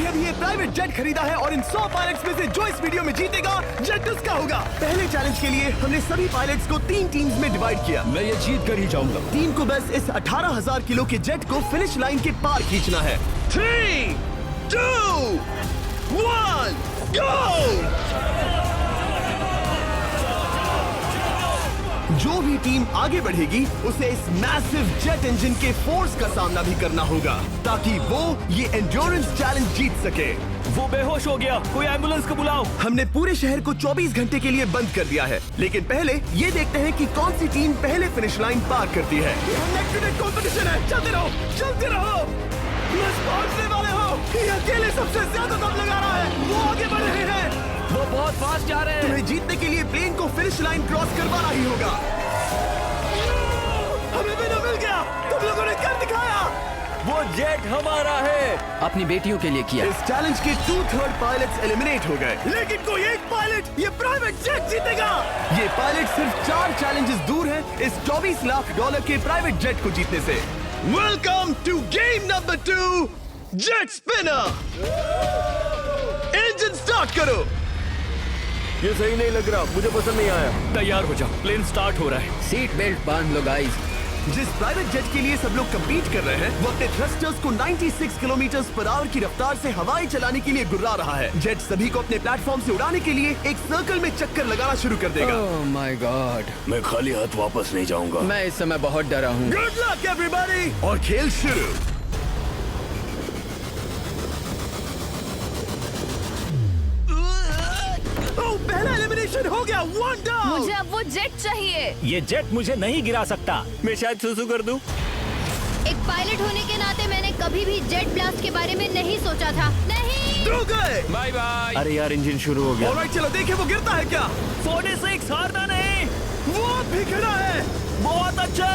अभी ये private jet खरीदा है और इन 100 पायलट्स में से जो इस वीडियो में जीतेगा जेट उसका होगा। पहले चैलेंज के लिए हमने सभी पायलट्स को 3 टीम्स में डिवाइड किया। मैं ये जीत कर ही जाऊंगा। टीम को बस इस 18,000 किलो के जेट को फिनिश लाइन के पार खींचना है। 3, 2, 1, गो! जो भी टीम आगे बढ़ेगी उसे इस मैसिव जेट इंजन के फोर्स का सामना भी करना होगा ताकि वो ये एंड्योरेंस चैलेंज जीत सके। वो बेहोश हो गया, कोई एम्बुलेंस को बुलाओ। हमने पूरे शहर को 24 घंटे के लिए बंद कर दिया है, लेकिन पहले ये देखते हैं कि कौन सी टीम पहले फिनिश लाइन पार करती है। नेक टू नेक कंपटीशन है, चलते रहो, चलते रहो। बस पहुंचने वाले हो। ये अकेले सबसे ज्यादा दम लगा रहा है, वो आगे बढ़ रहे हैं। वो बहुत फास्ट जा रहे हैं। तुम्हें जीतने के लिए प्लेन को फिनिश लाइन क्रॉस करवाना ही होगा। हमें भी तो मिल गया, तुम लोगों ने कर दिखाया। वो जेट हमारा है। अपनी बेटियों के लिए किया। इस चैलेंज के 2/3 पायलट्स एलिमिनेट हो गए, लेकिन कोई एक पायलट ये प्राइवेट जेट जीतेगा। ये पायलट सिर्फ 4 चैलेंजेस दूर है इस $24 लाख के प्राइवेट जेट को जीतने से। Welcome to game number 2, jet spinner. Engine start करो। ये सही नहीं लग रहा, मुझे पसंद नहीं आया। तैयार हो जाओ, प्लेन स्टार्ट हो रहा है। सीट बेल्ट बांध लो गाइस। जिस प्राइवेट जेट के लिए सब लोग कम्पीट कर रहे हैं वो अपने थ्रस्टर्स को 96 किलोमीटर पर आवर की रफ्तार से हवाई चलाने के लिए गुर्रा रहा है। जेट सभी को अपने प्लेटफॉर्म से उड़ाने के लिए एक सर्कल में चक्कर लगाना शुरू कर देगा। ओह माय गॉड, मैं खाली हाथ वापस नहीं जाऊंगा। मैं इस समय बहुत डरा हूँ। गुड लक एवरीबॉडी, और खेल शुरू। पहला एलिमिनेशन हो गया, 1 डाउन। मुझे अब वो जेट चाहिए। ये जेट मुझे नहीं गिरा सकता। मैं शायद सुसु कर दूं। एक पायलट होने के नाते मैंने कभी भी जेट ब्लास्ट के बारे में नहीं सोचा था। नहीं। 2 गए। Bye bye. अरे यार, इंजन शुरू हो गया। ऑलराइट, चलो देखें वो गिरता है क्या। 46 हारना नहीं। वो भी खड़ा है। बहुत अच्छे।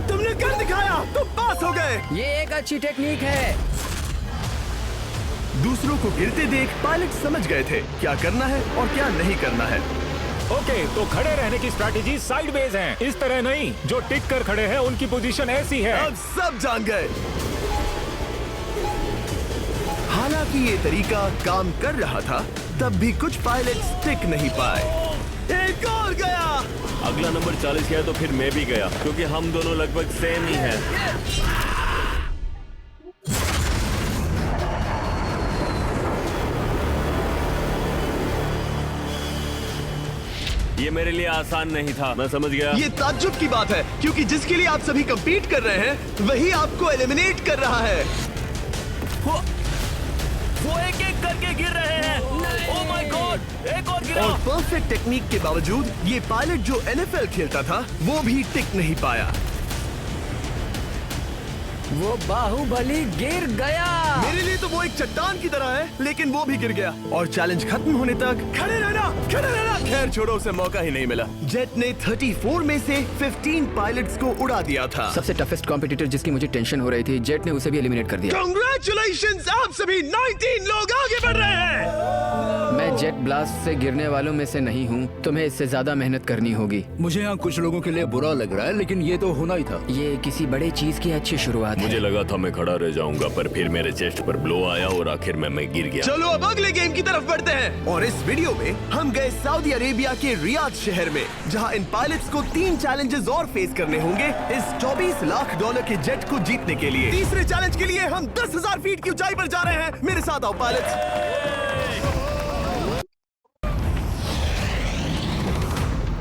तुमने कर दिखाया, तुम पास हो गए। ये एक अच्छी टेक्निक है। दूसरों को गिरते देख पायलट समझ गए थे क्या करना है और क्या नहीं करना है। ओके, तो खड़े रहने की स्ट्रैटेजी साइडवेज है, इस तरह नहीं। जो टिक कर खड़े हैं उनकी पोजीशन ऐसी है। अब सब जान गए। हालांकि ये तरीका काम कर रहा था, तब भी कुछ पायलट टिक नहीं पाए। एक और गया। अगला नंबर 40 गया तो फिर मैं भी गया, क्योंकि हम दोनों लगभग सेम ही हैं। ये मेरे लिए आसान नहीं था, मैं समझ गया। ये ताज्जुब की बात है, क्योंकि जिसके लिए आप सभी कंपीट कर रहे हैं वही आपको एलिमिनेट कर रहा है। वो एक एक करके गिर रहे हैं। ओह माय गॉड, एक और गिरा। और परफेक्ट टेक्निक के बावजूद ये पायलट जो NFL खेलता था वो भी टिक नहीं पाया। वो बाहुबली गिर गया। मेरे लिए तो वो एक चट्टान की तरह है, लेकिन वो भी गिर गया। और चैलेंज खत्म होने तक खड़े रहना, खड़े रहना। खैर छोड़ो, उसे मौका ही नहीं मिला। जेट ने 34 में से 15 पायलट्स को उड़ा दिया था। सबसे टफेस्ट कॉम्पिटिटर जिसकी मुझे टेंशन हो रही थी, जेट ने उसे भी एलिमिनेट कर दिया। कांग्रेचुलेशंस, आप सभी 19 लोग आगे बढ़ रहे हैं। मैं जेट ब्लास्ट से गिरने वालों में से नहीं हूँ। तुम्हें इससे ज्यादा मेहनत करनी होगी। मुझे यहाँ कुछ लोगों के लिए बुरा लग रहा है, लेकिन ये तो होना ही था। ये किसी बड़े चीज की अच्छी शुरुआत है। मुझे लगा था मैं खड़ा रह जाऊंगा, पर फिर मेरे चेस्ट पर ब्लो आया और आखिर में मैं गिर गया। चलो अब अगले गेम की तरफ बढ़ते हैं। और इस वीडियो में हम गए सऊदी अरेबिया के रियाद शहर में, जहां इन पायलट्स को 3 चैलेंजेस और फेस करने होंगे इस $24 लाख के जेट को जीतने के लिए। तीसरे चैलेंज के लिए हम 10,000 फीट की ऊंचाई पर जा रहे हैं। मेरे साथ आओ पायलट्स।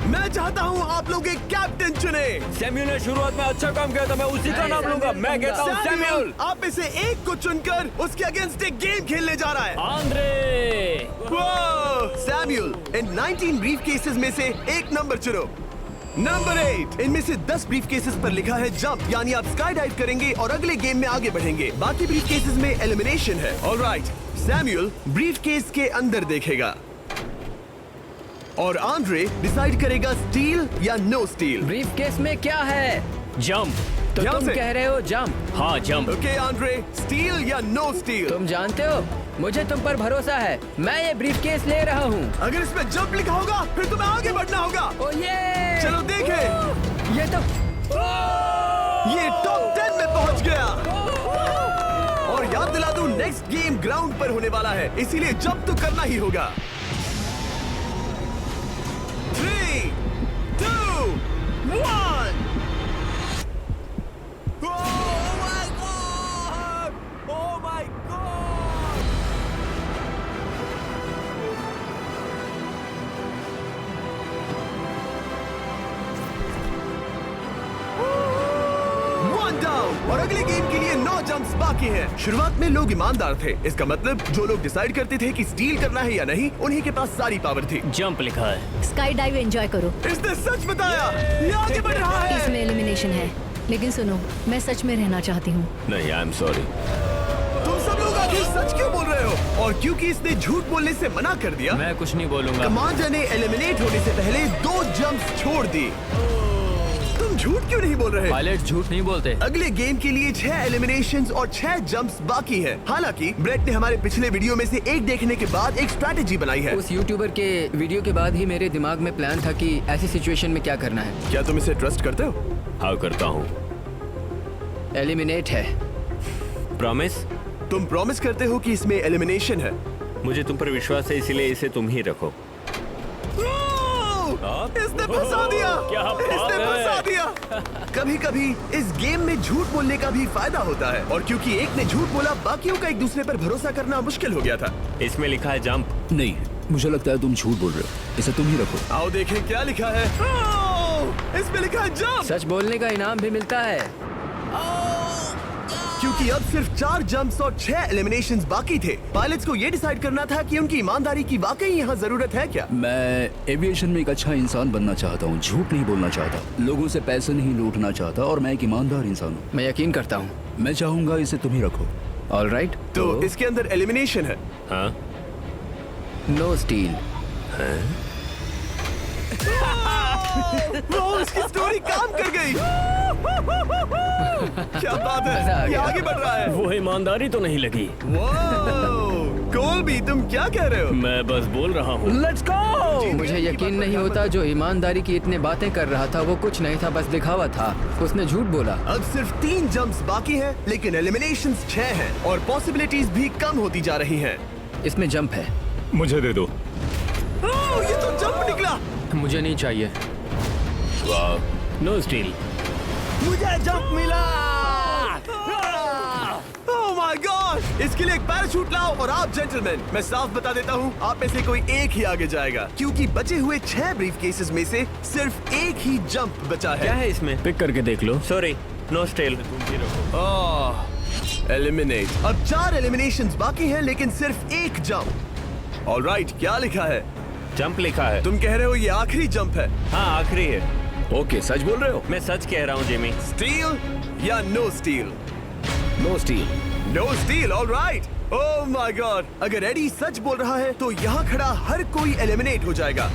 मैं चाहता हूँ आप लोग एक कैप्टन चुने। सैम्यूल ने शुरुआत में अच्छा काम किया था, मैं उसी का नाम लूंगा। मैं कहता हूँ सैम्यूल। आप में से एक को चुनकर उसके अगेंस्ट एक गेम खेलने जा रहा है। आंद्रे। सैम्यूल, इन 19 ब्रीफ केसेस में से एक नंबर चुनो। नंबर 8। इनमें से 10 ब्रीफ केसेस पर लिखा है जंप, यानी आप स्काई डाइव करेंगे और अगले गेम में आगे बढ़ेंगे। बाकी ब्रीफ केसेस में एलिमिनेशन है। ऑलराइट, सैम्यूल ब्रीफ केस के अंदर देखेगा और आंद्रे डिसाइड करेगा स्टील या नो स्टील। ब्रीफ केस में क्या है? जंप। तो यहाँ तुम से? कह रहे हो जंप? हाँ, जंप। ओके आंद्रे, स्टील या नो स्टील? तुम जानते हो, मुझे तुम पर भरोसा है। मैं ये ब्रीफ केस ले रहा हूँ। अगर इसमें जंप लिखा होगा फिर तुम्हें आगे बढ़ना होगा। ओ ये चलो देखें। ये तो ये टॉप 10 में पहुंच गया। और याद दिला दूं जानू नेक्स्ट गेम ग्राउंड पर होने वाला है, इसीलिए जंप तो करना ही होगा। 3, 2, 1। और अगले गेम के लिए 9 जंप्स बाकी हैं। शुरुआत में लोग ईमानदार थे, इसका मतलब जो लोग डिसाइड करते थे कि स्टील करना है या नहीं, उन्हीं के पास सारी पावर थी। जंप लिखा है। स्काई डाइव एंजॉय करो। इसने सच बताया, ये आगे बढ़ रहा है। इसमें एलिमिनेशन है, लेकिन सुनो, मैं सच में रहना चाहती हूँ। नहीं, आई एम सॉरी। तुम सब लोग आखिर सच क्यों बोल रहे हो? और क्योंकि इसने झूठ बोलने से मना कर दिया, मैं कुछ नहीं बोलूंगा। कमांडर ने एलिमिनेट होने से पहले 2 जंप्स छोड़ दी। तुम झूठ क्यों नहीं बोल रहे? पायलट झूठ नहीं बोलते। अगले गेम के लिए 6 एलिमिनेशंस और 6 जंप्स बाकी हैं। हालांकि ब्रेट ने हमारे पिछले वीडियो में से एक देखने के बाद एक स्ट्रैटेजी बनाई है। उस यूट्यूबर के वीडियो के बाद ही मेरे दिमाग में प्लान था कि ऐसी सिचुएशन में क्या करना है। क्या तुम इसे ट्रस्ट करते हो? हाँ, करता हूँ। एलिमिनेट है। प्रॉमिस? तुम प्रॉमिस करते हो कि इसमें एलिमिनेशन है? मुझे तुम पर विश्वास है, इसीलिए इसे तुम ही रखो। इसने फंसा दिया। क्या बात इसने है? फंसा दिया। कभी-कभी इस गेम में झूठ बोलने का भी फायदा होता है, और क्योंकि एक ने झूठ बोला, बाकियों का एक दूसरे पर भरोसा करना मुश्किल हो गया था। इसमें लिखा है जंप। नहीं, मुझे लगता है तुम झूठ बोल रहे हो। इसे तुम ही रखो। आओ देखें क्या लिखा है। इसमें लिखा है जंप। सच बोलने का इनाम भी मिलता है। क्योंकि अब सिर्फ 4 जंप्स और 6 एलिमिनेशंस बाकी थे, पायलट्स को ये डिसाइड करना था कि उनकी ईमानदारी की वाकई यहाँ जरूरत है क्या। मैं एविएशन में एक अच्छा इंसान बनना चाहता हूँ, झूठ नहीं बोलना चाहता, लोगों से पैसे नहीं लूटना चाहता, और मैं एक ईमानदार इंसान हूँ। मैं यकीन करता हूँ। मैं चाहूंगा इसे तुम ही रखो। All right. तो इसके अंदर एलिमिनेशन है। हाँ, नो स्टील। इसकी स्टोरी काम कर गई। क्या बात मजा आ है, ये गया। आगे बढ़ रहा है। वो ईमानदारी तो नहीं लगी। कोलबी, तुम क्या कह रहे हो? मैं बस बोल रहा हूँ। Let's go. मुझे यकीन नहीं होता जो ईमानदारी की इतने बातें कर रहा था वो कुछ नहीं था, बस दिखावा था। उसने झूठ बोला। अब सिर्फ 3 जंप्स बाकी हैं, लेकिन एलिमिनेशंस 6 हैं और पॉसिबिलिटीज भी कम होती जा रही हैं। इसमें जंप है। मुझे दे दो। ये तो जंप निकला। मुझे नहीं चाहिए। No steel. मुझे जंप मिला। ओह माय गॉड! इसके लिए एक पैराशूट लाओ। और आप जेंटलमैन, मैं साफ बता देता हूँ, आप में से कोई एक ही आगे जाएगा, क्योंकि बचे हुए 6 ब्रीफ केसेस में से सिर्फ एक ही जंप बचा क्या है। है इसमें? पिक करके देख लो। Sorry, no steel. तुम ही रखो। एलिमिनेट। अब 4 एलिमिनेशंस बाकी हैं, लेकिन सिर्फ एक जंप। ऑलराइट, क्या लिखा है? जंप लिखा है। तुम कह रहे हो ये आखिरी जंप है? हाँ, आखिरी है। ओके, सच बोल रहे हो? मैं सच कह रहा हूँ जिमी। स्टील या no steal? No steal. No steal, alright. Oh my God! अगर एडी सच बोल रहा है तो यहाँ खड़ा हर कोई एलिमिनेट हो जाएगा।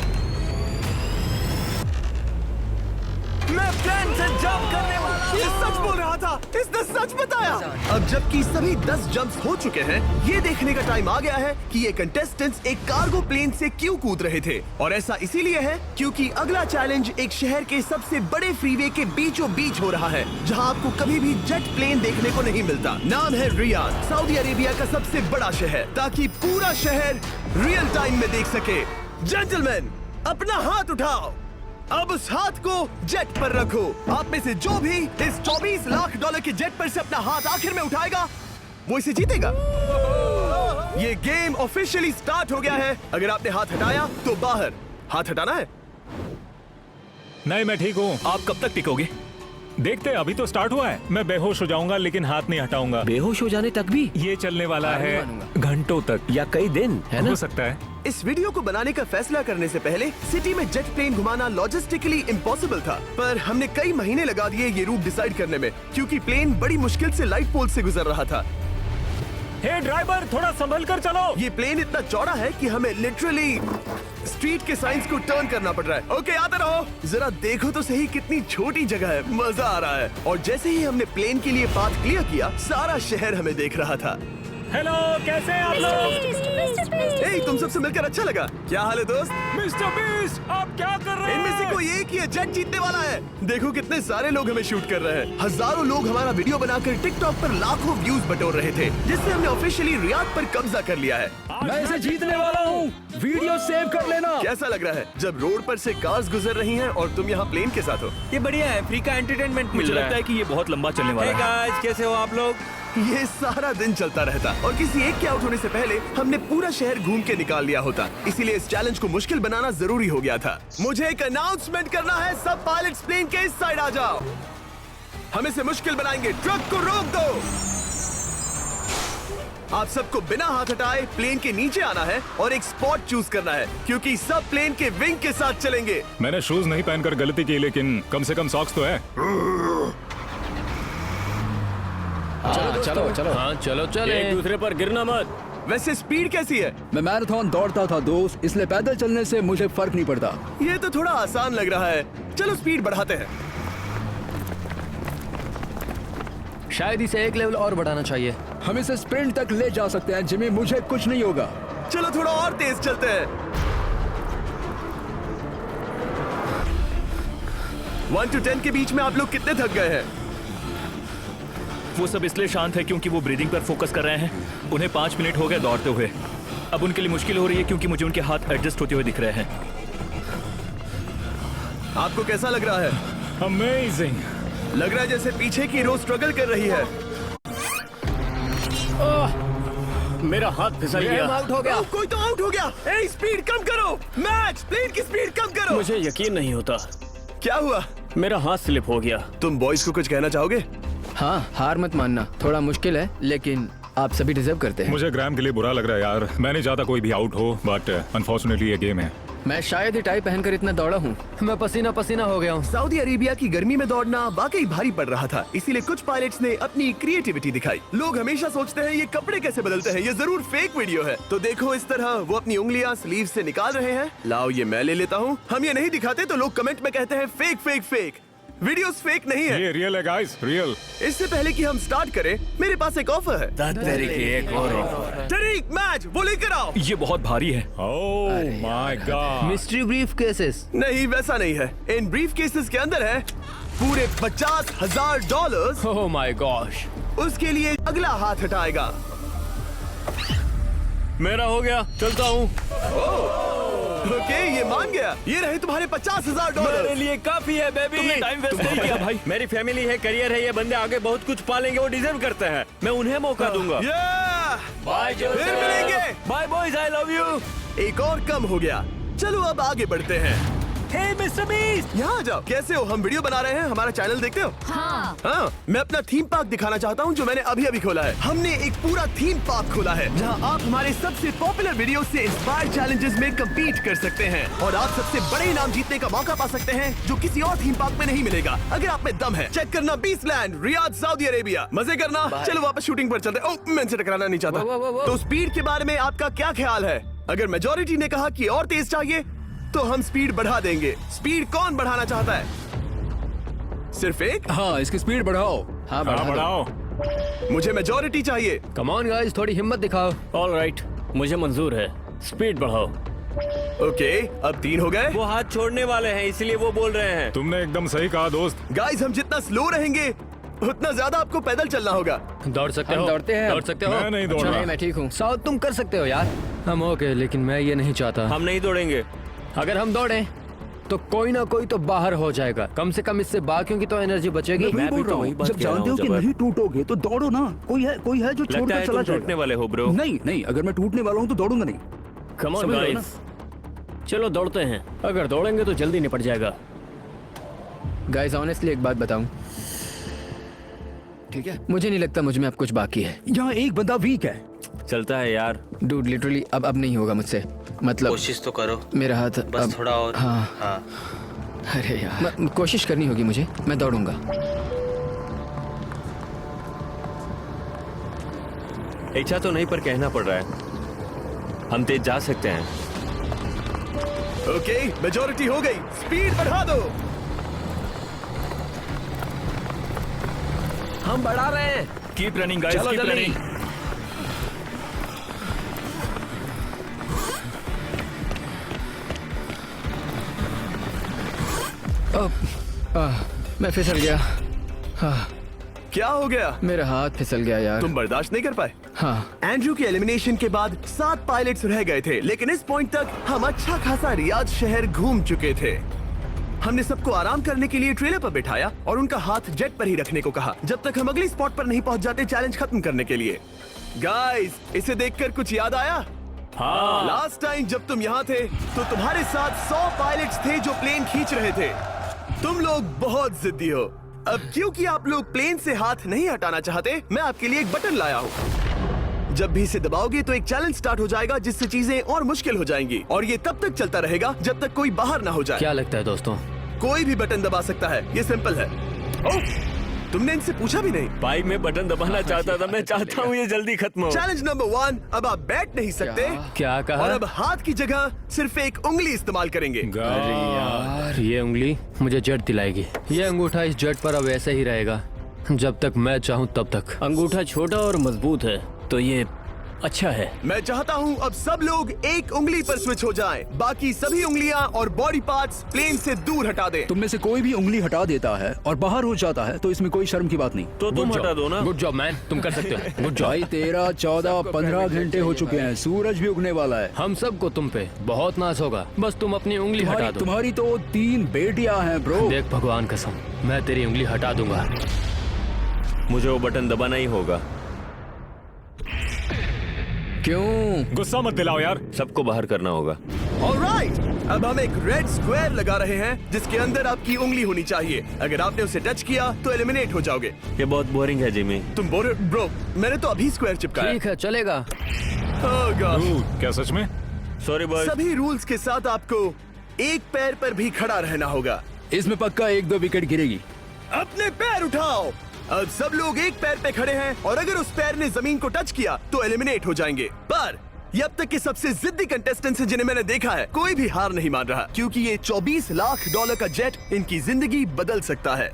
मैं प्लेन से जंप करने वाला हूँ। ये सच बोल रहा था, इसने सच बताया। अब जबकि सभी 10 जंप्स हो चुके हैं, ये देखने का टाइम आ गया है कि ये कंटेस्टेंट्स एक कार्गो प्लेन से क्यों कूद रहे थे। और ऐसा इसीलिए है क्योंकि अगला चैलेंज एक शहर के सबसे बड़े फ्रीवे के बीचों बीच हो रहा है, जहाँ आपको कभी भी जेट प्लेन देखने को नहीं मिलता। नाम है रियाद, सऊदी अरेबिया का सबसे बड़ा शहर, ताकि पूरा शहर रियल टाइम में देख सके। जेंटलमैन, अपना हाथ उठाओ। अब उस हाथ को जेट पर रखो। आप में से जो भी इस 24 लाख डॉलर के जेट पर से अपना हाथ आखिर में उठाएगा, वो इसे जीतेगा। ये गेम ऑफिशियली स्टार्ट हो गया है। अगर आपने हाथ हटाया तो बाहर। हाथ हटाना है। नहीं, मैं ठीक हूँ। आप कब तक टिकोगे? देखते, अभी तो स्टार्ट हुआ है। मैं बेहोश हो जाऊंगा, लेकिन हाथ नहीं हटाऊंगा। बेहोश हो जाने तक भी? ये चलने वाला हार नहीं है मानूंगा। घंटों तक या कई दिन, है ना? हो सकता है। इस वीडियो को बनाने का फैसला करने से पहले सिटी में जेट प्लेन घुमाना लॉजिस्टिकली इम्पॉसिबल था, पर हमने कई महीने लगा दिए ये रूट डिसाइड करने में, क्योंकि प्लेन बड़ी मुश्किल से लाइट पोल से गुजर रहा था। हे ड्राइवर, थोड़ा संभल कर चलो। ये प्लेन इतना चौड़ा है कि हमें लिटरली स्ट्रीट के साइंस को टर्न करना पड़ रहा है। ओके, आते रहो। जरा देखो तो सही कितनी छोटी जगह है, मजा आ रहा है। और जैसे ही हमने प्लेन के लिए पाथ क्लियर किया, सारा शहर हमें देख रहा था। हेलो, कैसे हैं आप लोग? ए, तुम सबसे मिलकर अच्छा लगा। क्या हाल है दोस्त? मिस्टर बीस्ट, आप क्या कर रहे इनमें से हैं? कोई एक ही है जेट जीतने वाला है। देखो कितने सारे लोग हमें शूट कर रहे हैं। हजारों लोग हमारा वीडियो बनाकर टिकटॉक पर लाखों व्यूज बटोर रहे थे, जिससे हमने ऑफिशियली रियाद पर कब्जा कर लिया है। मैं इसे जीतने वाला हूँ। वीडियो सेव कर लेना। कैसा लग रहा है जब रोड पर से कार्स गुजर रही हैं और तुम यहाँ प्लेन के साथ हो? ये बढ़िया है, फ्री का एंटरटेनमेंट मिल मुझे रहा लगता है कि ये बहुत लंबा चलने वाला है। गाइस, कैसे हो आप लोग? ये सारा दिन चलता रहता और किसी एक के आउट होने से पहले हमने पूरा शहर घूम के निकाल लिया होता। इसीलिए इस चैलेंज को मुश्किल बनाना जरूरी हो गया था। मुझे एक अनाउंसमेंट करना है, सब पायलट्स प्लेन के इस साइड आ जाओ। हम इसे मुश्किल बनाएंगे, ट्रक को रोक दो। आप सबको बिना हाथ हटाए प्लेन के नीचे आना है और एक स्पॉट चूज करना है, क्योंकि सब प्लेन के विंग के साथ चलेंगे। मैंने शूज नहीं पहनकर गलती की, लेकिन कम से कम सॉक्स तो है। चलो चलो। हाँ चलो चले, एक दूसरे पर गिरना मत। वैसे स्पीड कैसी है? मैं मैराथन दौड़ता था दोस्त, इसलिए पैदल चलने से मुझे फर्क नहीं पड़ता। ये तो थोड़ा आसान लग रहा है। चलो स्पीड बढ़ाते हैं। शायद इसे एक लेवल और बढ़ाना चाहिए। हम इसे स्प्रिंट तक ले जा सकते हैं जिमी, मुझे कुछ नहीं होगा। चलो थोड़ा और तेज चलते हैं। 1 to 10 के बीच में आप लोग कितने थक गए हैं? वो सब इसलिए शांत है क्योंकि वो ब्रीदिंग पर फोकस कर रहे हैं। उन्हें 5 मिनट हो गए दौड़ते हुए। अब उनके लिए मुश्किल हो रही है क्योंकि मुझे उनके हाथ एडजस्ट होते हुए दिख रहे हैं। आपको कैसा लग रहा है? अमेजिंग। लग रहा है जैसे पीछे की रो स्ट्रगल कर रही है। मेरा हाथ फिसल गया। आउट हो गया। कोई तो आउट हो गया। ए, स्पीड कम करो। मैच, प्लेन की स्पीड कम करो। मुझे यकीन नहीं होता, क्या हुआ? मेरा हाथ स्लिप हो गया। तुम बॉयज को कुछ कहना चाहोगे? हाँ, हार मत मानना। थोड़ा मुश्किल है, लेकिन आप सभी डिजर्व करते हैं। मुझे ग्राम के लिए बुरा लग रहा है यार। मैं नहीं चाहता कोई भी आउट हो, बट अनफॉर्चुनेटली ये गेम है। मैं शायद ही टाई पहनकर इतना दौड़ा हूँ। मैं पसीना पसीना हो गया हूँ। सऊदी अरेबिया की गर्मी में दौड़ना वाकई भारी पड़ रहा था, इसीलिए कुछ पायलट्स ने अपनी क्रिएटिविटी दिखाई। लोग हमेशा सोचते हैं ये कपड़े कैसे बदलते हैं, ये जरूर फेक वीडियो है। तो देखो इस तरह वो अपनी उंगलियां स्लीव से निकाल रहे हैं। लाओ ये मैं ले लेता हूँ। हम ये नहीं दिखाते तो लोग कमेंट में कहते हैं fake fake fake. Videos fake नहीं है। ये रियल है गाइस, रियल। इससे पहले कि हम स्टार्ट करें, मेरे पास एक ऑफर है। एक और तरीक मैच वो लेकर आओ। ये बहुत भारी है। ओह my God. Mystery brief cases. नहीं वैसा नहीं है। इन ब्रीफ केसेस के अंदर है पूरे $50,000। Oh my gosh. उसके लिए अगला हाथ हटाएगा। मेरा हो गया, चलता हूँ। ओके, ये मान गया। ये रहे तुम्हारे $50,000। मेरे लिए काफी है बेबी। तुमने टाइम वेस्ट नहीं किया भाई। मेरी फैमिली है, करियर है, ये बंदे आगे बहुत कुछ पालेंगे, वो डिजर्व करते हैं। मैं उन्हें मौका दूंगा। बाय, फिर मिलेंगे। Bye boys, I love you. एक और कम हो गया। चलो अब आगे बढ़ते हैं। हे मिस्टर बीस्ट, यहाँ आ जाओ। कैसे हो? हम वीडियो बना रहे हैं, हमारा चैनल देखते हो? हाँ, मैं अपना थीम पार्क दिखाना चाहता हूँ जो मैंने अभी अभी खोला है। हमने एक पूरा थीम पार्क खोला है जहाँ आप हमारे सबसे पॉपुलर वीडियो से इंस्पायर्ड चैलेंजेस में कम्पीट कर सकते हैं और आप सबसे बड़े इनाम जीतने का मौका पा सकते हैं जो किसी और थीम पार्क में नहीं मिलेगा। अगर आप में दम है, चेक करना बीस्टलैंड, रियाद, सऊदी अरेबिया। मजे करना। चलो वापस शूटिंग पर चलते। ओह, मैं इनसे टकराना नहीं चाहता। तो स्पीड के बारे में आपका क्या ख्याल है? अगर मेजोरिटी ने कहा कि और तेज चाहिए तो हम स्पीड बढ़ा देंगे। स्पीड कौन बढ़ाना चाहता है? सिर्फ एक? हाँ, इसकी स्पीड बढ़ाओ। हाँ, बढ़ाओ। मुझे मेजोरिटी चाहिए। कम ऑन गाइस, थोड़ी हिम्मत दिखाओ। ऑल राइट, मुझे मंजूर है। स्पीड बढ़ाओ। ओके, अब 3 हो गए। वो हाथ छोड़ने वाले हैं, इसलिए वो बोल रहे हैं। तुमने एकदम सही कहा दोस्त। गाइस, हम जितना स्लो रहेंगे उतना ज्यादा आपको पैदल चलना होगा। दौड़ सकते हो? दौड़ते हैं। दौड़ सकते हो? मैं नहीं दौड़ रहा। मैं ठीक हूँ। साउथ तुम कर सकते हो यार। हम ओके, लेकिन मैं ये नहीं चाहता। हम नहीं दौड़ेंगे। अगर हम दौड़े तो कोई ना कोई तो बाहर हो जाएगा। कम से कम इससे बाकियों की तो एनर्जी बचेगी। मैं बोल रहा हूँ, जब जानते हो कि नहीं टूटोगे तो दौड़ो ना। कोई है जो लगता छोड़कर है चला तुम जाएगा। टूटने वाले हो ब्रो। नहीं, अगर मैं टूटने वाला हूँ तो दौड़ूंगा नहीं। कम ऑन समझ रहे हो गाइस, चलो दौड़ते हैं। अगर दौड़ेंगे तो जल्दी निपट जाएगा। गाइस ऑनेस्टली एक बात बताऊं, ठीक है? मुझे नहीं लगता मुझ में अब कुछ बाकी है। यहाँ एक बंदा वीक है। चलता है यार। डूड लिटरली अब नहीं होगा मुझसे। मतलब कोशिश तो करो। मेरा हाथ बस अब, थोड़ा और। हाँ। अरे यार, कोशिश करनी होगी मुझे। मैं दौड़ूंगा। इच्छा तो नहीं पर कहना पड़ रहा है। हम तेज जा सकते हैं। ओके, मेजोरिटी हो गई। स्पीड बढ़ा दो। हम बढ़ा रहे हैं। Keep running guys, keep running. मैं फिसल गया। क्या हो गया? मेरा हाथ फिसल गया यार। तुम बर्दाश्त नहीं कर पाए? हाँ। एंड्रू के एलिमिनेशन के बाद 7 पायलट्स रह गए थे, लेकिन इस पॉइंट तक हम अच्छा खासा रियाद शहर घूम चुके थे। हमने सबको आराम करने के लिए ट्रेलर पर बिठाया और उनका हाथ जेट पर ही रखने को कहा जब तक हम अगली स्पॉट पर नहीं पहुंच जाते चैलेंज खत्म करने के लिए। गाइस, इसे देखकर कुछ याद आया? हाँ। लास्ट टाइम जब तुम यहाँ थे तो तुम्हारे साथ 100 पायलट्स थे जो प्लेन खींच रहे थे। तुम लोग बहुत जिद्दी हो। अब क्योंकि आप लोग प्लेन से हाथ नहीं हटाना चाहते, मैं आपके लिए एक बटन लाया हूँ। जब भी इसे दबाओगे तो एक चैलेंज स्टार्ट हो जाएगा जिससे चीजें और मुश्किल हो जाएंगी और ये तब तक चलता रहेगा जब तक कोई बाहर ना हो जाए। क्या लगता है दोस्तों? कोई भी बटन दबा सकता है, ये सिंपल है। ओह, तुमने इनसे पूछा भी नहीं। भाई मैं बटन दबाना चाहता था, मैं चाहता हूँ ये जल्दी खत्म हो। चैलेंज नंबर 1, अब आप बैठ नहीं सकते। क्या कहा? और अब हाथ की जगह सिर्फ एक उंगली इस्तेमाल करेंगे। अरे यार, ये उंगली मुझे जट दिलाएगी। ये अंगूठा इस जट पर अब ऐसे ही रहेगा जब तक मैं चाहूँ तब तक। अंगूठा छोटा और मजबूत है तो ये अच्छा है। मैं चाहता हूँ अब सब लोग एक उंगली पर स्विच हो जाएं, बाकी सभी उंगलियां और बॉडी पार्ट्स प्लेन से दूर हटा दें। तुम में से कोई भी उंगली हटा देता है और बाहर हो जाता है तो इसमें कोई शर्म की बात नहीं। तो तुम हटा दो ना। गुड जॉब मैन, तुम कर सकते हो। Good job. भाई 13, 14, 15 घंटे हो चुके हैं, सूरज भी उगने वाला है। हम सबको तुम पे बहुत नाज होगा, बस तुम अपनी उंगली हटा दो। तुम्हारी तो 3 बेटियां हैं ब्रो। देख भगवान कसम, मैं तेरी उंगली हटा दूंगा। मुझे वो बटन दबाना ही होगा। क्यों? गुस्सा मत दिलाओ यार। सबको बाहर करना होगा। ऑलराइट, अब हम एक रेड स्क्वायर लगा रहे हैं जिसके अंदर आपकी उंगली होनी चाहिए। अगर आपने उसे टच किया तो एलिमिनेट हो जाओगे। ये बहुत बोरिंग है जिमी। तुम बोल रहे ब्रो, मैंने तो अभी स्क्वायर चिपकाया। ठीक है, चलेगा। Oh gosh। क्या सच में? Sorry boy. सभी रूल्स के साथ आपको एक पैर पर भी खड़ा रहना होगा। इसमें पक्का 1-2 विकेट गिरेगी। अपने पैर उठाओ। अब सब लोग एक पैर पे खड़े हैं और अगर उस पैर ने जमीन को टच किया तो एलिमिनेट हो जाएंगे। पर ये अब तक के सबसे जिद्दी कंटेस्टेंट्स हैं जिन्हें मैंने देखा है। कोई भी हार नहीं मान रहा क्योंकि ये $24 लाख का जेट इनकी जिंदगी बदल सकता है।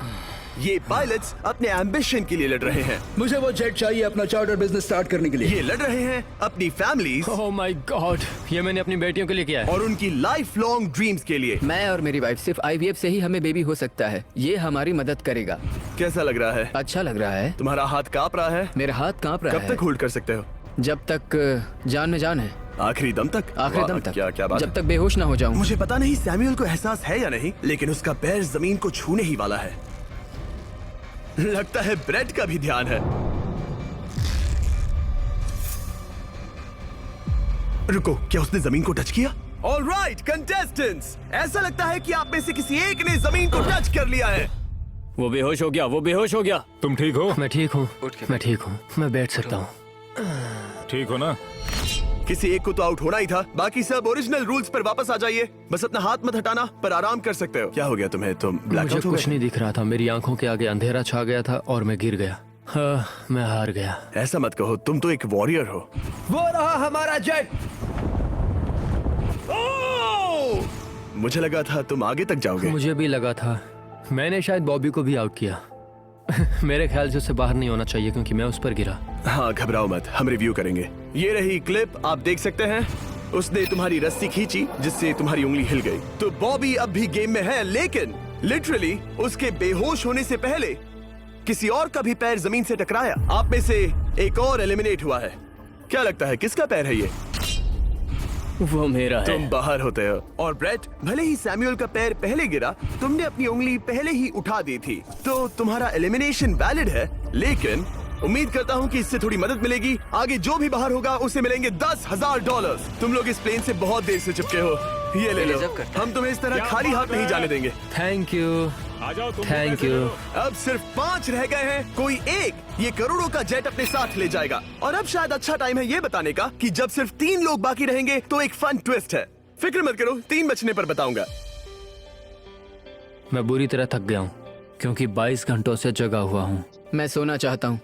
ये पायलट्स अपने एम्बिशन के लिए लड़ रहे हैं। मुझे वो जेट चाहिए अपना चार्टर बिजनेस स्टार्ट करने के लिए। ये लड़ रहे हैं अपनी फैमिलीज ओह माय गॉड, ये मैंने अपनी बेटियों के लिए किया है। और उनकी लाइफ लॉन्ग ड्रीम्स के लिए। मैं और मेरी वाइफ सिर्फ IVF से ही हमें बेबी हो सकता है। ये हमारी मदद करेगा। कैसा लग रहा है? अच्छा लग रहा है। तुम्हारा हाथ कांप रहा है? मेरा हाथ कांप रहा कब है। तक होल्ड कर सकते हो? जब तक जान में जान है। आखिरी दम तक? आखिरी दम वाह, तक। क्या बात जब है। तक बेहोश ना हो जाऊं। मुझे पता नहीं सैमुअल को एहसास है या नहीं, लेकिन उसका पैर जमीन को छूने ही वाला है। लगता है ब्रेड का भी ध्यान है। रुको, क्या उसने जमीन को टच किया? ऑलराइट कंटेस्टेंट्स, ऐसा लगता है कि आप में से किसी एक ने जमीन को टच कर लिया है। वो बेहोश हो गया, वो बेहोश हो गया। तुम ठीक हो? मैं ठीक हूँ, मैं ठीक हूँ, मैं बैठ सकता हूँ। ठीक हो ना? किसी एक को तो आउट होना ही था। बाकी सब ओरिजिनल रूल्स पर वापस आ जाइए। बस अपना हाथ मत हटाना, पर आराम कर सकते हो। क्या हो गया तुम्हें? तुम मुझे ब्लैकआउट हो कुछ गए? नहीं दिख रहा था। मेरी आंखों के आगे अंधेरा छा गया था और मैं गिर गया। हाँ, मैं हार गया। ऐसा मत कहो, तुम तो एक वॉरियर हो। वो रहा हमारा जेट। ओह! मुझे लगा था तुम आगे तक जाओगे। मुझे भी लगा था। मैंने शायद बॉबी को भी आउट किया। मेरे ख्याल से उसे बाहर नहीं होना चाहिए क्योंकि मैं उस पर गिरा। हाँ, घबराओ मत, हम रिव्यू करेंगे। ये रही क्लिप, आप देख सकते हैं। उसने तुम्हारी रस्सी खींची जिससे तुम्हारी उंगली हिल गई। तो बॉबी अब भी गेम में है, लेकिन लिटरली उसके बेहोश होने से पहले किसी और का भी पैर जमीन से टकराया। आप में से एक और एलिमिनेट हुआ है। क्या लगता है किसका पैर है ये? वो मेरा है। तुम बाहर होते हो। और ब्रेट, भले ही सैमुअल का पैर पहले गिरा, तुमने अपनी उंगली पहले ही उठा दी थी, तो तुम्हारा एलिमिनेशन वैलिड है। लेकिन उम्मीद करता हूँ कि इससे थोड़ी मदद मिलेगी। आगे जो भी बाहर होगा उसे मिलेंगे $10,000। तुम लोग इस प्लेन से बहुत देर से चिपके हो। ये ले लो, हम तुम्हें इस तरह खाली हाथ नहीं जाने देंगे। थैंक यू, आ जाओ तुम। Thank you. अब सिर्फ 5 रह गए हैं। कोई एक ये करोड़ों का जेट अपने साथ ले जाएगा। और अब शायद अच्छा टाइम है ये बताने का कि जब सिर्फ 3 लोग बाकी रहेंगे तो एक फन ट्विस्ट है। फिक्र मत करो, 3 बचने पर बताऊंगा। मैं बुरी तरह थक गया हूँ क्योंकि 22 घंटों से जगा हुआ हूँ। मैं सोना चाहता हूँ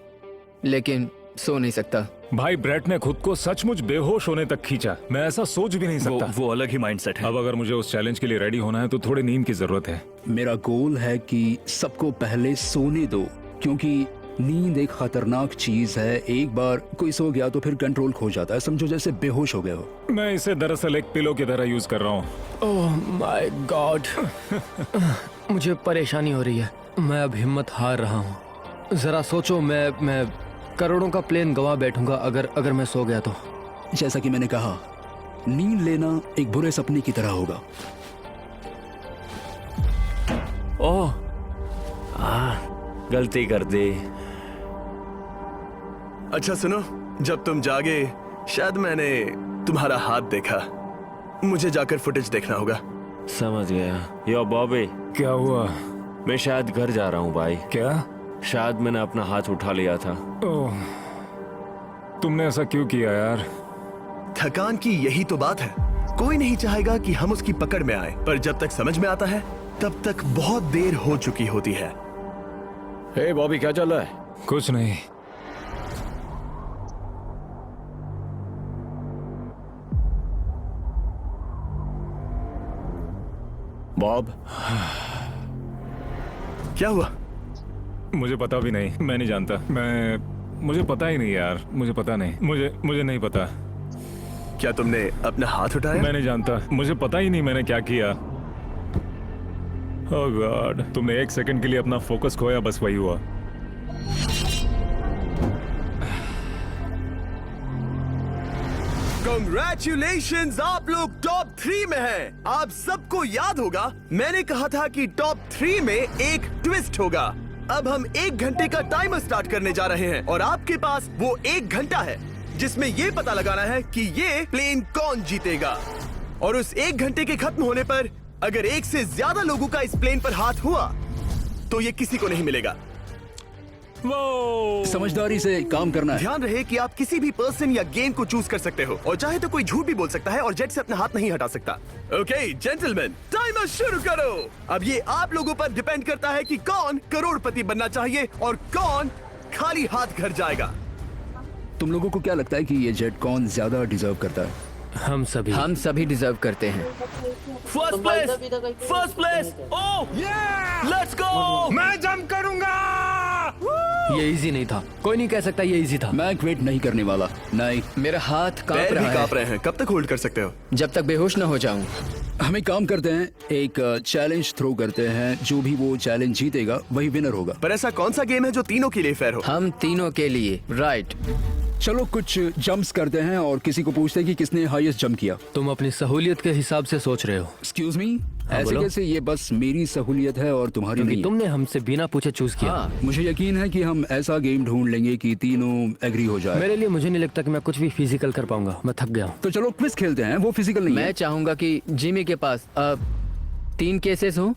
लेकिन सो नहीं सकता। भाई ब्रेट ने खुद को सचमुच बेहोश होने तक खींचा। मैं ऐसा सोच भी नहीं सकता। वो अलग ही माइंडसेट है। अब अगर मुझे उस चैलेंज के लिए रेडी होना है तो थोड़ी नींद की जरूरत है। मेरा गोल है कि सबको पहले सोने दो, क्योंकि नींद एक खतरनाक चीज है। एक बार कोई सो गया तो फिर कंट्रोल खो जाता है, समझो जैसे बेहोश हो गए हो। मैं इसे दरअसल एक पिलो की तरह यूज कर रहा हूँ। ओह माय गॉड, मुझे परेशानी हो रही है। मैं अब हिम्मत हार रहा हूँ। जरा सोचो, मैं करोड़ों का प्लेन गवा बैठूंगा अगर मैं सो गया तो। जैसा कि मैंने कहा, नींद लेना एक बुरे सपने की तरह होगा। ओह, गलती कर दी। अच्छा सुनो, जब तुम जागे शायद मैंने तुम्हारा हाथ देखा। मुझे जाकर फुटेज देखना होगा। समझ गया। यो बॉबी, क्या हुआ? मैं शायद घर जा रहा हूँ भाई। क्या? शायद मैंने अपना हाथ उठा लिया था। ओह, तुमने ऐसा क्यों किया यार? थकान की यही तो बात है। कोई नहीं चाहेगा कि हम उसकी पकड़ में आए, पर जब तक समझ में आता है तब तक बहुत देर हो चुकी होती है। हे बॉबी, क्या चल रहा है? कुछ नहीं। बॉब, क्या हुआ? मुझे पता भी नहीं, मैं नहीं जानता। मुझे पता ही नहीं यार, मुझे पता नहीं। मुझे नहीं पता। क्या तुमने अपना हाथ उठाया? मैं नहीं जानता, मुझे पता ही नहीं मैंने क्या किया। ओह गॉड, तुमने एक सेकंड के लिए अपना फोकस खोया, बस वही हुआ। Congratulations, आप लोग टॉप 3 में हैं। आप सबको याद होगा, मैंने कहा था कि टॉप 3 में एक ट्विस्ट होगा। अब हम 1 घंटे का टाइमर स्टार्ट करने जा रहे हैं और आपके पास वो 1 घंटा है जिसमें ये पता लगाना है कि ये प्लेन कौन जीतेगा। और उस 1 घंटे के खत्म होने पर अगर एक से ज्यादा लोगों का इस प्लेन पर हाथ हुआ तो ये किसी को नहीं मिलेगा। समझदारी से काम करना है। ध्यान रहे कि आप किसी भी पर्सन या गेम को चूज कर सकते हो और चाहे तो कोई झूठ भी बोल सकता है और जेट से अपना हाथ नहीं हटा सकता। ओके जेंटलमैन, टाइमर शुरू करो। अब ये आप लोगों पर डिपेंड करता है कि कौन करोड़पति बनना चाहिए और कौन खाली हाथ घर जाएगा। तुम लोगों को क्या लगता है कि ये जेट कौन ज्यादा डिजर्व करता है? हम सभी डिजर्व करते हैं। First place. Oh, let's go. मैं जंप करूंगा। ये इजी नहीं था, कोई नहीं कह सकता ये इजी था। मैं क्विट नहीं करने वाला। नहीं, मेरा हाथ कांप पैर भी रहा कांप है रहे हैं। कब तक होल्ड कर सकते हो? जब तक बेहोश न हो जाऊं। हम एक काम करते हैं, एक चैलेंज थ्रो करते हैं। जो भी वो चैलेंज जीतेगा वही विनर होगा। पर ऐसा कौन सा गेम है जो तीनों के लिए फेयर हो? हम तीनों के लिए, राइट। चलो कुछ जंप्स करते हैं और किसी को पूछते हैं कि किसने हाईएस्ट जंप किया। तुम अपनी सहूलियत के हिसाब से सोच रहे हो। एक्सक्यूज मी, ऐसे बोलो। कैसे? ये बस मेरी सहूलियत है और तुम्हारी क्योंकि नहीं। तुमने हमसे बिना पूछे चूज किया। हाँ, मुझे यकीन है कि हम ऐसा गेम ढूंढ लेंगे कि तीनों एग्री हो जाए। मेरे लिए मुझे नहीं लगता कि मैं कुछ भी फिजिकल कर पाऊंगा, मैं थक गया हूँ। तो चलो क्विज खेलते हैं, वो फिजिकल नहीं मैं है। चाहूंगा कि जिमी के पास अब 3 केसेस हो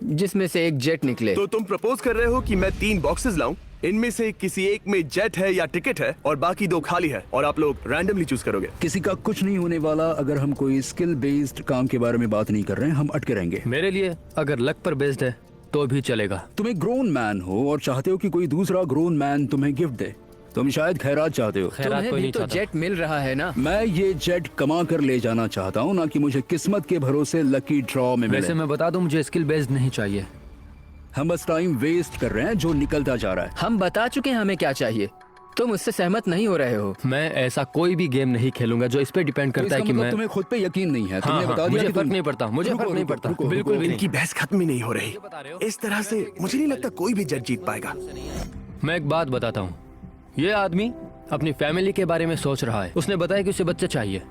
जिसमें से एक जेट निकले। तो तुम प्रपोज कर रहे हो कि मैं 3 बॉक्सेस लाऊं, इनमें से किसी एक में जेट है या टिकट है और बाकी 2 खाली है और आप लोग रैंडमली चूज करोगे। किसी का कुछ नहीं होने वाला अगर हम कोई स्किल बेस्ड काम के बारे में बात नहीं कर रहे हैं। हम अटके रहेंगे। मेरे लिए अगर लक पर बेस्ड है तो भी चलेगा। तुम एक ग्रोन मैन हो और चाहते हो कि कोई दूसरा ग्रोन मैन तुम्हें गिफ्ट दे। तुम शायद खैरात चाहते हो। खैरात तुम्हें कोई भी नहीं तो चाहता। जेट मिल रहा है ना। मैं ये जेट कमा कर ले जाना चाहता हूँ, ना कि मुझे किस्मत के भरोसे लकी ड्रॉ में वैसे मिले। मैं बता दूं, मुझे स्किल बेस्ड नहीं चाहिए। हम बस टाइम वेस्ट कर रहे हैं जो निकलता जा रहा है। हम बता चुके हैं हमें क्या चाहिए। तुम उससे सहमत नहीं हो रहे हो। मैं ऐसा कोई भी गेम नहीं खेलूंगा जो इस पे डिपेंड तो करता है इसका कि मतलब मैं तुम्हें खुद पे यकीन नहीं है। तुमने हाँ, बता दिया मुझे कि फर्क तुम- नहीं पड़ता, मुझे रुको, फर्क नहीं रुको, पड़ता, रुको, बिल्कुल रुको। भी नहीं। इनकी बहस खत्म ही नहीं हो रही। इस तरह से मुझे नहीं लगता कोई भी जज जीत पाएगा। मैं एक बात बताता हूँ, ये आदमी अपनी फैमिली के बारे में सोच रहा है। उसने बताया कि उसे बच्चे चाहिए।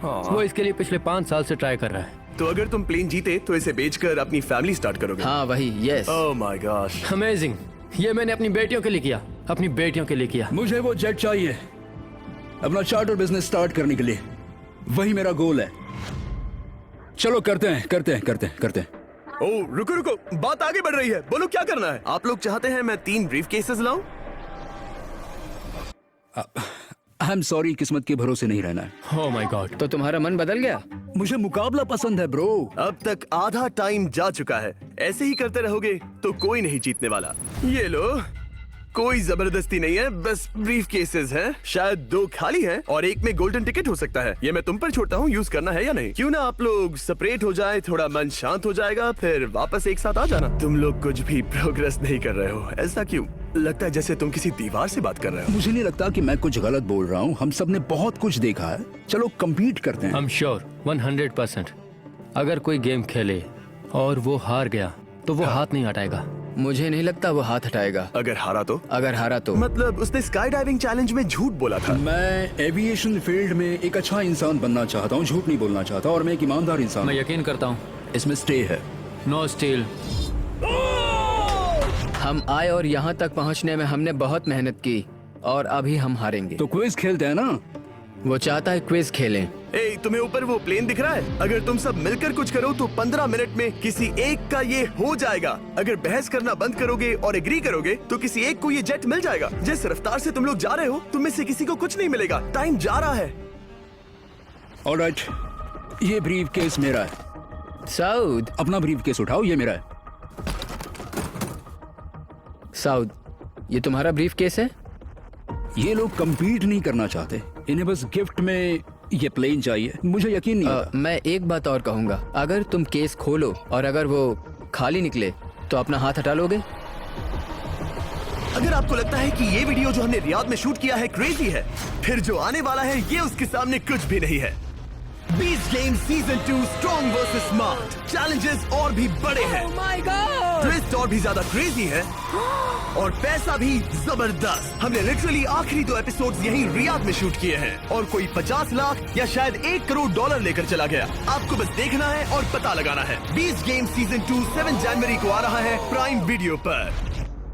वो इसके लिए पिछले 5 साल से ट्राई कर रहा है। तो अगर तुम प्लेन जीते तो इसे बेचकर अपनी फैमिली स्टार्ट करोगे? हाँ वही, yes. Oh my gosh, amazing. ये मैंने अपनी बेटियों के लिए किया, अपनी बेटियों के लिए किया। मुझे वो जेट चाहिए अपना चार्टर बिजनेस स्टार्ट करने के लिए। वही मेरा गोल है। चलो करते हैं। ओह रुको रुको, बात आगे बढ़ रही है। बोलो क्या करना है? आप लोग चाहते हैं मैं 3 ब्रीफ केसेस लाऊं? आई एम सॉरी, किस्मत के भरोसे नहीं रहना है। ओह माय गॉड। तो तुम्हारा मन बदल गया? मुझे मुकाबला पसंद है ब्रो। अब तक आधा टाइम जा चुका है। ऐसे ही करते रहोगे तो कोई नहीं जीतने वाला। ये लो, कोई जबरदस्ती नहीं है, बस ब्रीफ केसेस हैं। शायद 2 खाली हैं और एक में गोल्डन टिकट हो सकता है। ये मैं तुम पर छोड़ता हूँ, यूज करना है या नहीं। क्यों ना आप लोग सेपरेट हो जाए, थोड़ा मन शांत हो जाएगा, फिर वापस एक साथ आ जाना। तुम लोग कुछ भी प्रोग्रेस नहीं कर रहे हो, ऐसा क्यों? लगता है जैसे तुम किसी दीवार से बात कर रहे हो। मुझे नहीं लगता कि मैं कुछ गलत बोल रहा हूँ। हम सब ने बहुत कुछ देखा है। चलो compete करते हैं। I'm sure 100%। अगर कोई गेम खेले और वो हार गया तो वो हाथ नहीं हटाएगा। मुझे नहीं लगता वो हाथ हटाएगा। अगर हारा तो? अगर हारा तो मतलब उसने स्काई डाइविंग चैलेंज में झूठ बोला था। मैं एविएशन फील्ड में एक अच्छा इंसान बनना चाहता हूँ, झूठ नहीं बोलना चाहता, और मैं एक ईमानदार इंसान मैं हूँ। यकीन करता हूँ। इसमें स्टे है। No steal. हम आए और यहाँ तक पहुँचने में हमने बहुत मेहनत की और अभी हम हारेंगे। तो क्विज खेलते हैं ना? वो चाहता है क्विज खेलें। ए, तुम्हें ऊपर वो प्लेन दिख रहा है? अगर तुम सब मिलकर कुछ करो तो 15 मिनट में किसी एक का ये हो जाएगा। अगर बहस करना बंद करोगे और एग्री करोगे तो किसी एक को ये जेट मिल जाएगा। जिस रफ्तार से तुम लोग जा रहे हो, तुम में से किसी को कुछ नहीं मिलेगा। टाइम जा रहा है। ऑलराइट, ये ब्रीफ केस मेरा है। साउद, अपना ब्रीफ केस उठाओ, ये मेरा है। साउद, ये तुम्हारा ब्रीफ केस है? ये लोग compete नहीं करना चाहते, इन्हें बस गिफ्ट में ये प्लेन चाहिए। मुझे यकीन नहीं आता। मैं एक बात और कहूंगा, अगर तुम केस खोलो और अगर वो खाली निकले तो अपना हाथ हटा लोगे? अगर आपको लगता है कि ये वीडियो जो हमने रियाद में शूट किया है क्रेजी है, फिर जो आने वाला है ये उसके सामने कुछ भी नहीं है। Beast Games season 2 strong versus smart challenges और भी बड़े हैं। ट्विस्ट और भी ज्यादा क्रेजी है और पैसा भी जबरदस्त। हमने लिटरली आखिरी 2 एपिसोड्स यहीं रियाद में शूट किए हैं और कोई 50 लाख या शायद $1 करोड़ लेकर चला गया। आपको बस देखना है और पता लगाना है। बीच गेम सीजन 2 7 जनवरी को आ रहा है प्राइम वीडियो पर।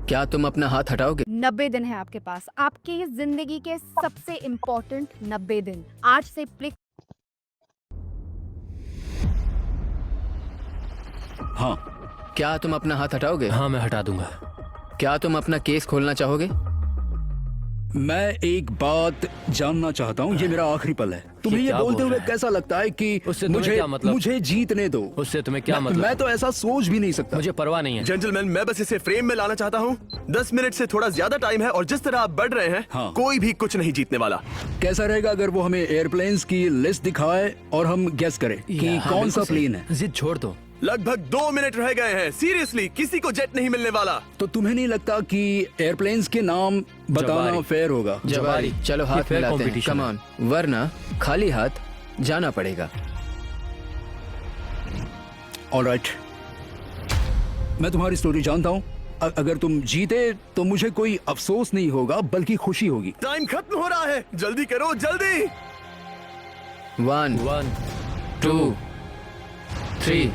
क्या तुम अपना हाथ हटाओगे? 90 दिन है आपके पास, आपकी जिंदगी के सबसे इम्पोर्टेंट 90 दिन। आज से प्ले। हाँ। क्या तुम अपना हाथ हटाओगे? हाँ, मैं हटा दूंगा। क्या तुम अपना केस खोलना चाहोगे? मैं एक बात जानना चाहता हूँ, ये मेरा आखिरी पल है। तुम्हें ये क्या बोलते बोल हुए रहा है? कैसा लगता है कि उससे तुम्हें मुझे क्या मतलब? मुझे जीतने दो? उससे तुम्हें क्या मतलब? मैं तो ऐसा सोच भी नहीं सकता। मुझे परवाह नहीं है। जेंटलमैन, मैं बस इसे फ्रेम में लाना चाहता हूँ। 10 मिनट से थोड़ा ज्यादा टाइम है और जिस तरह आप बढ़ रहे हैं, हाँ। कोई भी कुछ नहीं जीतने वाला। कैसा रहेगा अगर वो हमें एयरप्लेन्स की लिस्ट दिखाए और हम गेस करें कि हाँ, कौन बिल्कुल सा प्लेन है? जिद छोड़ दो। लगभग 2 मिनट रह गए हैं। सीरियसली, किसी को जेट नहीं मिलने वाला। तो तुम्हें नहीं लगता कि एयरप्लेन्स के नाम बताना जवारी। फेयर होगा? जवारी। चलो ये हाथ fair मिलाते हैं। competition कम ऑन, वरना खाली हाथ जाना पड़ेगा। ऑलराइट, मैं तुम्हारी स्टोरी जानता हूँ। अगर तुम जीते तो मुझे कोई अफसोस नहीं होगा बल्कि खुशी होगी। टाइम खत्म हो रहा है, जल्दी करो, जल्दी। 1 1 2 3।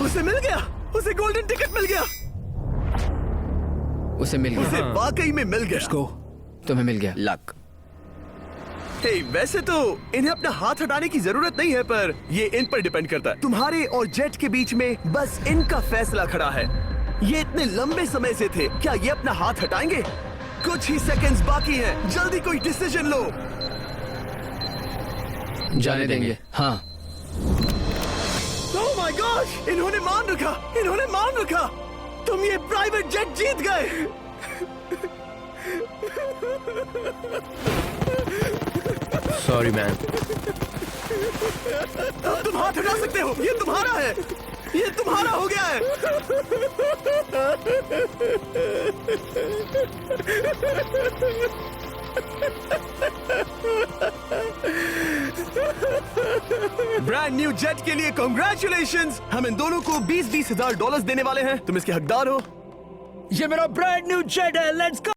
उसे मिल गया, उसे गोल्डन टिकट मिल गया। उसे मिल गया। उसे वाकई में मिल गया। इसको तुम्हें मिल गया। लक। हे, वैसे तो इन्हें अपना हाथ हटाने की जरूरत नहीं है, पर ये इन पर डिपेंड करता है। तुम्हारे और जेट के बीच में बस इनका फैसला खड़ा है। ये इतने लंबे समय से थे, क्या ये अपना हाथ हटाएंगे? कुछ ही सेकंड्स बाकी हैं, जल्दी कोई डिसीजन लो। जाने देंगे। हाँ। ओह माय गॉश, इन्होंने मान रखा, इन्होंने मान रखा। तुम ये प्राइवेट जेट जीत गए। Sorry man. अब तुम हाथ हटा सकते हो, ये तुम्हारा है, ये तुम्हारा हो गया है। ब्रांड न्यू जेट के लिए कांग्रेचुलेशंस। हम इन दोनों को $20,000 देने वाले हैं। तुम इसके हकदार हो। ये मेरा ब्रांड न्यू जेट है, लेट्स गो।